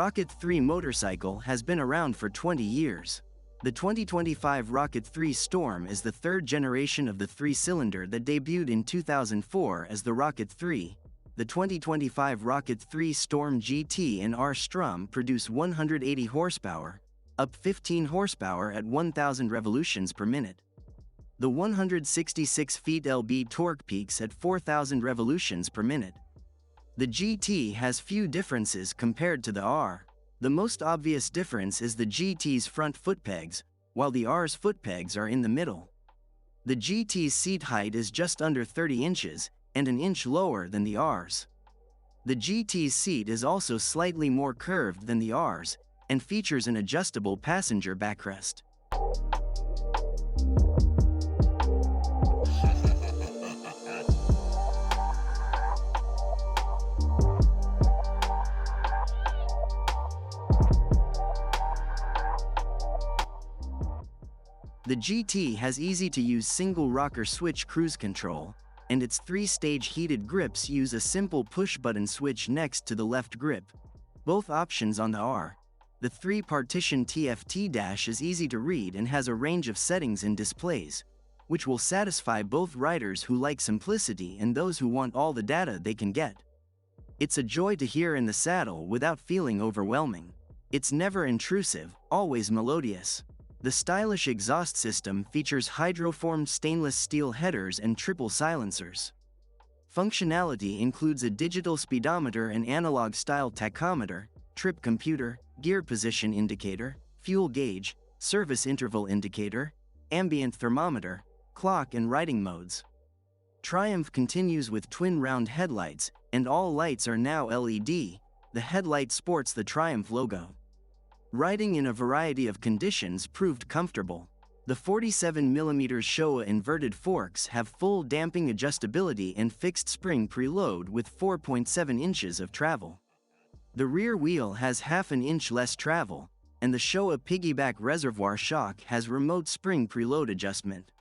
Rocket 3 motorcycle has been around for 20 years. The 2025 Rocket 3 Storm is the third generation of the three-cylinder that debuted in 2004 as the Rocket 3. The 2025 Rocket 3 Storm GT and R Strom produce 180 horsepower, up 15 horsepower at 1,000 revolutions per minute. The 166 feet lb torque peaks at 4,000 revolutions per minute. The GT has few differences compared to the R. The most obvious difference is the GT's front foot pegs, while the R's foot pegs are in the middle. The GT's seat height is just under 30 inches, and an inch lower than the R's. The GT's seat is also slightly more curved than the R's, and features an adjustable passenger backrest. The GT has easy-to-use single-rocker switch cruise control, and its three-stage heated grips use a simple push-button switch next to the left grip. Both options on the R. The three-partition TFT dash is easy to read and has a range of settings and displays, which will satisfy both riders who like simplicity and those who want all the data they can get. It's a joy to hear in the saddle without feeling overwhelming. It's never intrusive, always melodious. The stylish exhaust system features hydroformed stainless steel headers and triple silencers. Functionality includes a digital speedometer and analog-style tachometer, trip computer, gear position indicator, fuel gauge, service interval indicator, ambient thermometer, clock and riding modes. Triumph continues with twin round headlights, and all lights are now LED. The headlight sports the Triumph logo. Riding in a variety of conditions proved comfortable. The 47mm Showa inverted forks have full damping adjustability and fixed spring preload with 4.7 inches of travel. The rear wheel has half an inch less travel, and the Showa piggyback reservoir shock has remote spring preload adjustment.